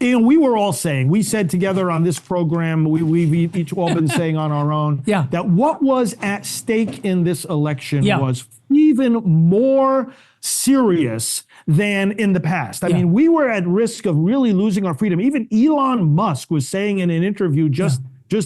we were all saying, we said together on this program, we've each all been saying on our own, that what was at stake in this election was even more serious than in the past. I mean, we were at risk of really losing our freedom. Even Elon Musk was saying in an interview just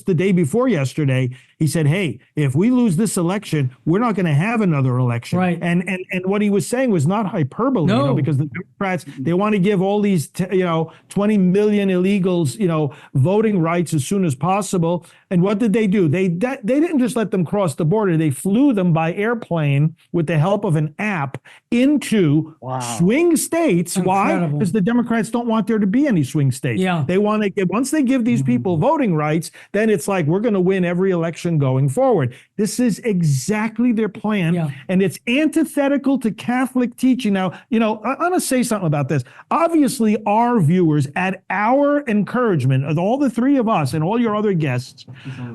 the day before yesterday, he said, hey, if we lose this election, we're not going to have another election. Right. And what he was saying was not hyperbole, because the Democrats, they want to give all these, 20 million illegals, voting rights as soon as possible. And what did they do? They didn't just let them cross the border. They flew them by airplane with the help of an app into swing states. Incredible. Why? Because the Democrats don't want there to be any swing states. Yeah. They want to get, once they give these people voting rights, then it's like, we're going to win every election going forward. This is exactly their plan, and it's antithetical to Catholic teaching. Now, I want to say something about this. Obviously, our viewers, at our encouragement, of all the three of us and all your other guests,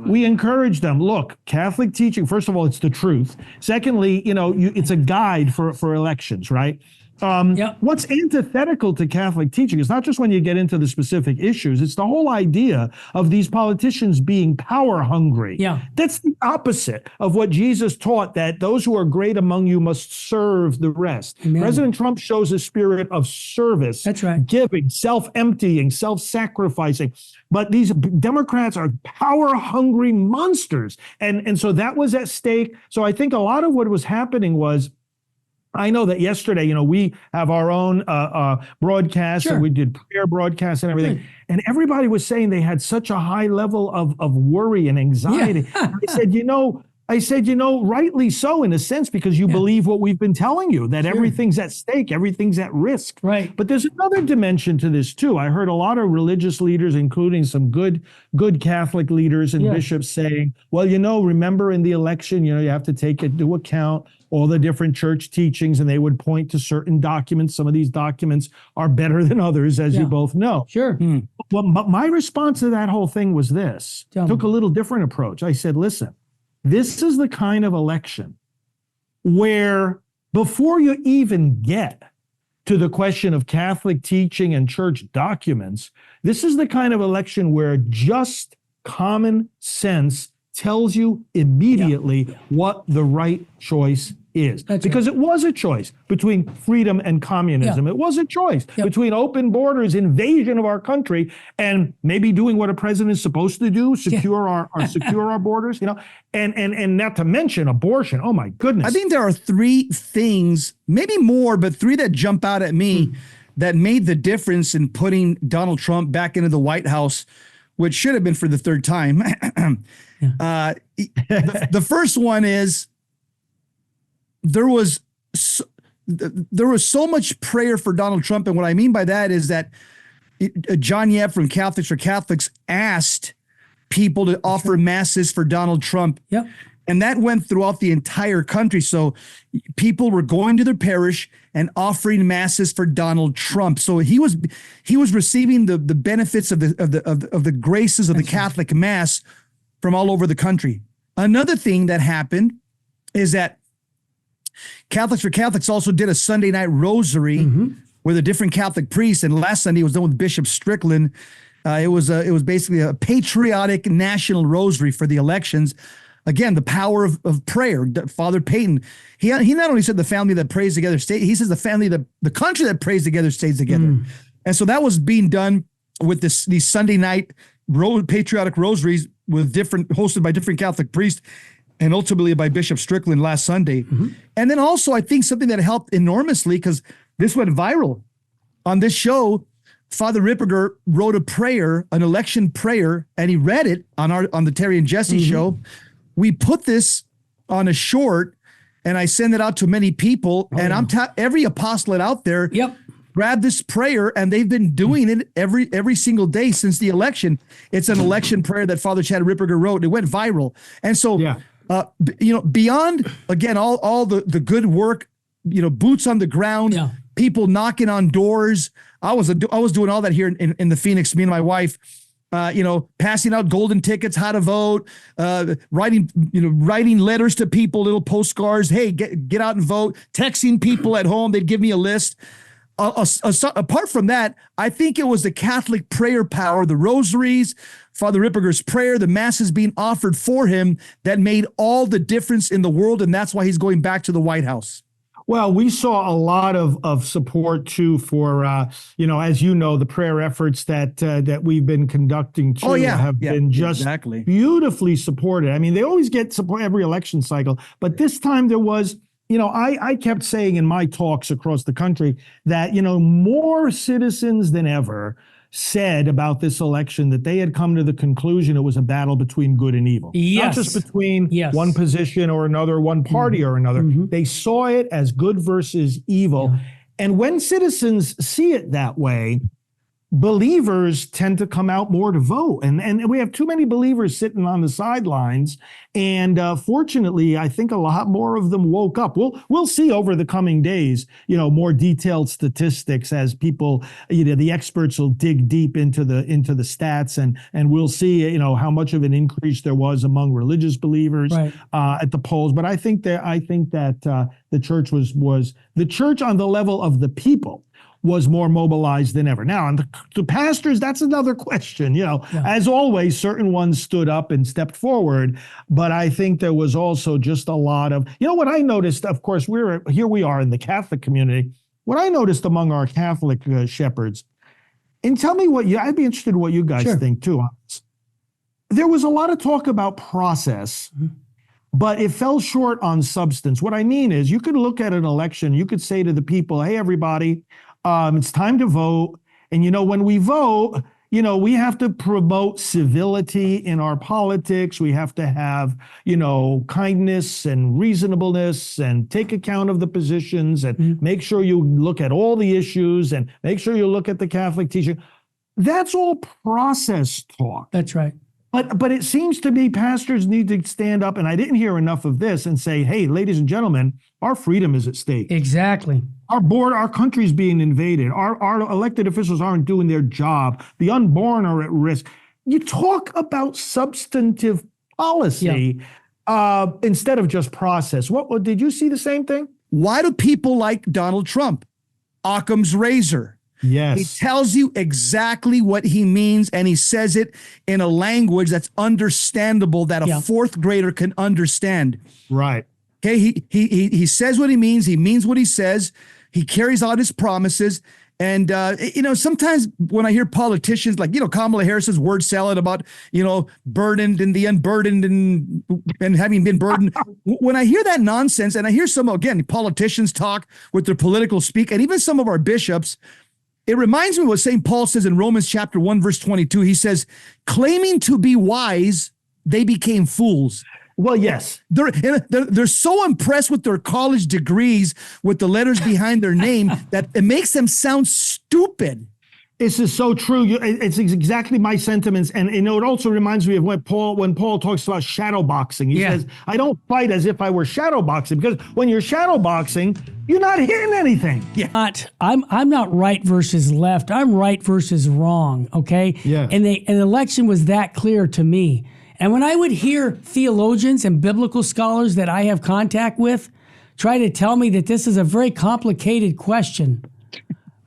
we encourage them. Look, Catholic teaching, first of all, it's the truth. Secondly, it's a guide for elections, right? What's antithetical to Catholic teaching is not just when you get into the specific issues, it's the whole idea of these politicians being power hungry. That's the opposite of what Jesus taught, that those who are great among you must serve the rest. Amen. President Trump shows a spirit of service, giving, self-emptying, self-sacrificing. But these Democrats are power hungry monsters. And so that was at stake. So I think a lot of what was happening was, I know that yesterday, we have our own broadcast, and we did prayer broadcasts and everything. And everybody was saying they had such a high level of worry and anxiety. I said, rightly so in a sense, because you believe what we've been telling you, that everything's at stake, everything's at risk. Right. But there's another dimension to this too. I heard a lot of religious leaders, including some good Catholic leaders and bishops saying, well, remember in the election, you have to take into account all the different church teachings, and they would point to certain documents. Some of these documents are better than others, as you both know. Sure. Well, but my response to that whole thing was this. Took a little different approach. I said, listen, this is the kind of election where before you even get to the question of Catholic teaching and church documents, this is the kind of election where just common sense tells you immediately what the right choice is. Because it was a choice between freedom and communism. It was a choice between open borders, invasion of our country, and maybe doing what a president is supposed to do, secure our borders, and not to mention abortion. Oh my goodness. I think there are three things, maybe more, but three that jump out at me that made the difference in putting Donald Trump back into the White House, which should have been for the third time. The first one is there was so much prayer for Donald Trump. And what I mean by that is that John Yep from Catholics for Catholics asked people to offer masses for Donald Trump. And that went throughout the entire country. So people were going to their parish and offering masses for Donald Trump. So he was receiving the benefits of the graces of the Catholic Mass from all over the country. Another thing that happened is that Catholics for Catholics also did a Sunday night rosary with a different Catholic priest. And last Sunday it was done with Bishop Strickland. It was basically a patriotic national rosary for the elections. Again, the power of prayer. Father Peyton, he not only said the family that prays together he says the country that prays together stays together. And so that was being done with these Sunday night patriotic rosaries hosted by different Catholic priests, and ultimately by Bishop Strickland last Sunday. And then also, I think something that helped enormously, because this went viral on this show, Father Ripperger wrote a prayer, an election prayer, and he read it on the Terry and Jesse show. We put this on a short, and I send it out to many people, I'm every apostolate out there. Grab this prayer, and they've been doing it every single day since the election. It's an election prayer that Father Chad Ripperger wrote. It went viral. And so, beyond, again, all the good work, boots on the ground, people knocking on doors. I was doing all that here in the Phoenix, me and my wife, passing out golden tickets, how to vote, writing letters to people, little postcards. Hey, get out and vote, texting people at home. They'd give me a list. Apart from that, I think it was the Catholic prayer power, the rosaries, Father Ripperger's prayer, the masses being offered for him that made all the difference in the world, and that's why he's going back to the White House. Well, we saw a lot of support too for as you know, the prayer efforts that we've been conducting too have been just beautifully supported. I mean, they always get support every election cycle, but this time there was. I kept saying in my talks across the country that, more citizens than ever said about this election that they had come to the conclusion it was a battle between good and evil. Yes. Not just between one position or another, one party or another. They saw it as good versus evil. Yeah. And when citizens see it that way, believers tend to come out more to vote. And we have too many believers sitting on the sidelines. And fortunately, I think a lot more of them woke up. We'll see over the coming days, more detailed statistics as people, the experts will dig deep into the stats and we'll see, how much of an increase there was among religious believers at the polls. But I think that the church was the church on the level of the people was more mobilized than ever. Now, and the pastors, that's another question. As always, certain ones stood up and stepped forward, but I think there was also just a lot of, what I noticed, of course, here we are in the Catholic community. What I noticed among our Catholic shepherds, and tell me I'd be interested in what you guys think too on this. There was a lot of talk about process, but it fell short on substance. What I mean is you could look at an election, you could say to the people, hey, everybody, it's time to vote. And, when we vote, we have to promote civility in our politics. We have to have, kindness and reasonableness and take account of the positions and make sure you look at all the issues and make sure you look at the Catholic teaching. That's all process talk. That's right. But it seems to me pastors need to stand up, and I didn't hear enough of this, and say, hey, ladies and gentlemen, our freedom is at stake. Exactly. Our country's being invaded. Our elected officials aren't doing their job. The unborn are at risk. You talk about substantive policy instead of just process. What did you see the same thing? Why do people like Donald Trump? Occam's razor. Yes. He tells you exactly what he means, and he says it in a language that's understandable that a fourth grader can understand. Right. Okay. He says what he means what he says. He carries out his promises. And, sometimes when I hear politicians like, Kamala Harris's word salad about, burdened and the unburdened and having been burdened. When I hear that nonsense, and I hear some, again, politicians talk with their political speak, and even some of our bishops, it reminds me of what St. Paul says in Romans chapter 1, verse 22. He says, claiming to be wise, they became fools. Well, yes. They're so impressed with their college degrees, with the letters behind their name, that it makes them sound stupid. This is so true. It's exactly my sentiments. And, it also reminds me of when Paul talks about shadow boxing. He says, I don't fight as if I were shadow boxing, because when you're shadow boxing, you're not hitting anything. Yeah. I'm not right versus left. I'm right versus wrong. Okay. Yeah. And an election was that clear to me. And when I would hear theologians and biblical scholars that I have contact with try to tell me that this is a very complicated question,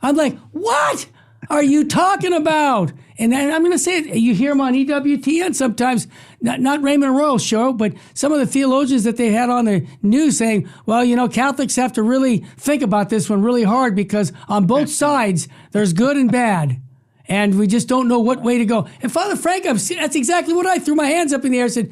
I'm like, what are you talking about? And then I'm going to say it. You hear them on EWTN sometimes, not Raymond Royal's show, but some of the theologians that they had on the news saying, well, Catholics have to really think about this one really hard because on both sides, there's good and bad. And we just don't know what way to go. And Father Frank, that's exactly what I threw my hands up in the air and said,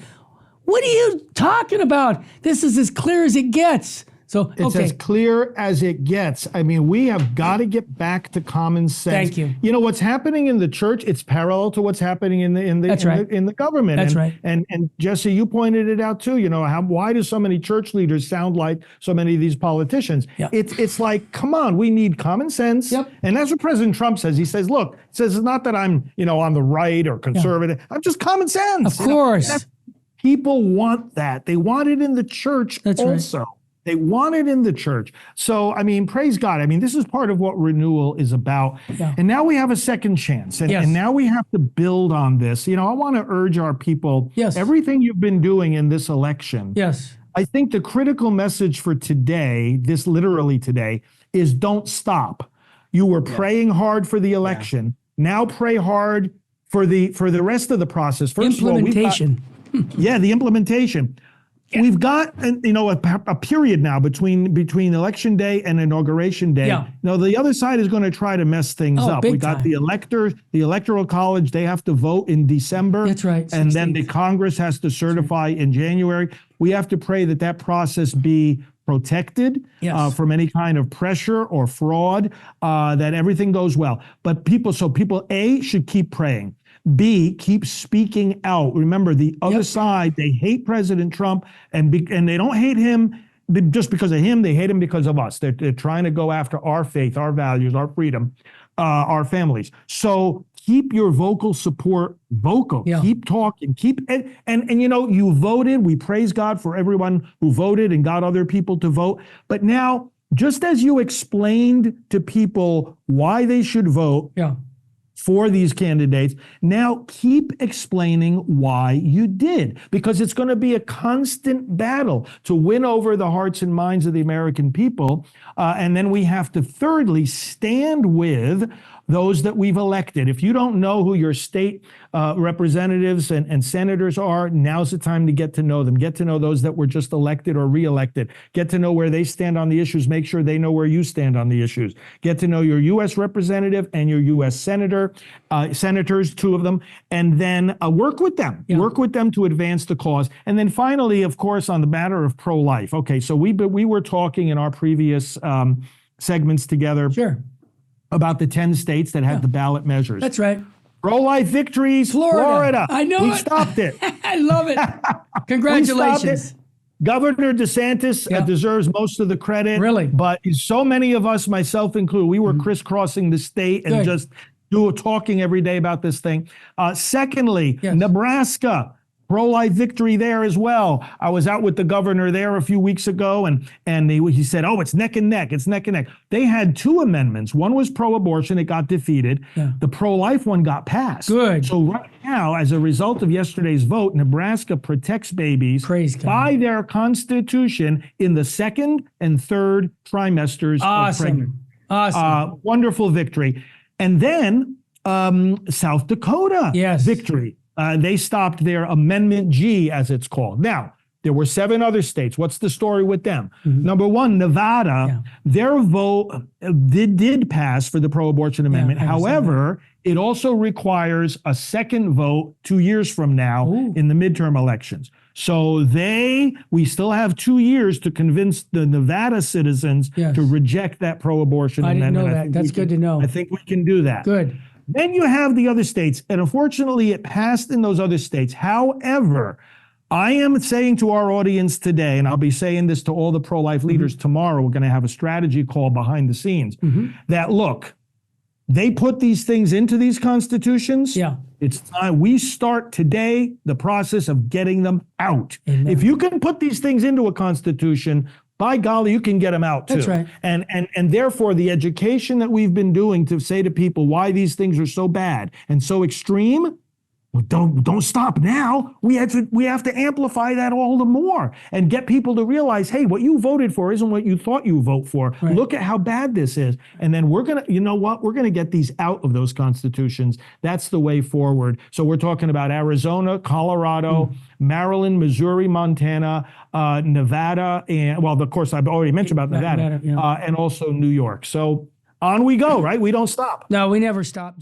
what are you talking about? This is as clear as it gets. So it's as clear as it gets. I mean, we have got to get back to common sense. Thank you. What's happening in the church, it's parallel to what's happening in the government. That's right. And Jesse, you pointed it out too. Why do so many church leaders sound like so many of these politicians? Yeah. It's like, come on, we need common sense. Yep. And that's what President Trump says. He says, look, it's not that I'm, on the right or conservative. I'm just common sense. Of course. People want that. They want it in the church also. Right. They want it in the church. So, praise God. This is part of what renewal is about. Yeah. And now we have a second chance. And now we have to build on this. I want to urge our people, everything you've been doing in this election. Yes. I think the critical message for today, this literally today, is don't stop. You were praying hard for the election. Now pray hard for the rest of the process. First implementation. of all, the implementation. Yeah. We've got a period now between election day and inauguration day. Yeah. Now the other side is going to try to mess things up. We got the electoral college. They have to vote in December. That's right. And then the Congress has to certify in January. We have to pray that process be protected from any kind of pressure or fraud, that everything goes well. But people A, should keep praying. B, keep speaking out. Remember, the other side, they hate President Trump, and they don't hate him just because of him. They hate him because of us. They're trying to go after our faith, our values, our freedom, our families. So keep your vocal support vocal. Yeah. Keep talking. And you voted. We praise God for everyone who voted and got other people to vote. But now, just as you explained to people why they should vote, for these candidates, now keep explaining why you did, because it's going to be a constant battle to win over the hearts and minds of the American people. And then we have to thirdly stand with those that we've elected. If you don't know who your state representatives and senators are, now's the time to get to know them. Get to know those that were just elected or reelected. Get to know where they stand on the issues. Make sure they know where you stand on the issues. Get to know your U.S. representative and your U.S. senators, two of them, and then work with them. Yeah. Work with them to advance the cause. And then finally, of course, on the matter of pro-life. Okay, so we were talking in our previous segments together. Sure. About the 10 states that had the ballot measures. That's right. Pro-life victories, Florida. I know we stopped it. I love it. Congratulations. Governor DeSantis deserves most of the credit. Really? But so many of us, myself included, we were crisscrossing the state and just talking every day about this thing. Secondly, Nebraska. Pro-life victory there as well. I was out with the governor there a few weeks ago, and he said, "Oh, it's neck and neck. It's neck and neck." They had two amendments. One was pro-abortion; it got defeated. Yeah. The pro-life one got passed. Good. So right now, as a result of yesterday's vote, Nebraska protects babies by their constitution in the second and third trimesters of pregnancy. Awesome. Wonderful victory. And then South Dakota victory. They stopped their Amendment G, as it's called. Now, there were 7 other states. What's the story with them? Mm-hmm. Number one, Nevada, their vote did pass for the pro-abortion amendment. However, it also requires a second vote 2 years from now in the midterm elections. So we still have 2 years to convince the Nevada citizens to reject that pro-abortion amendment. I didn't know that. That's good to know. I think we can do that. Good. Then you have the other states, and unfortunately it passed in those other states. However, I am saying to our audience today, and I'll be saying this to all the pro-life leaders tomorrow, we're going to have a strategy call behind the scenes, that look, they put these things into these constitutions. Yeah. It's time we start today the process of getting them out. Amen. If you can put these things into a constitution, by golly, you can get them out too. That's right. And therefore, the education that we've been doing to say to people why these things are so bad and so extreme, well, don't stop now. We have to amplify that all the more and get people to realize, hey, what you voted for isn't what you thought you vote for. Right. Look at how bad this is. And then we're gonna get these out of those constitutions. That's the way forward. So we're talking about Arizona, Colorado, Maryland, Missouri, Montana, Nevada, and well, of course, I've already mentioned about Nevada, and also New York. So on we go, right? We don't stop. No, we never stop.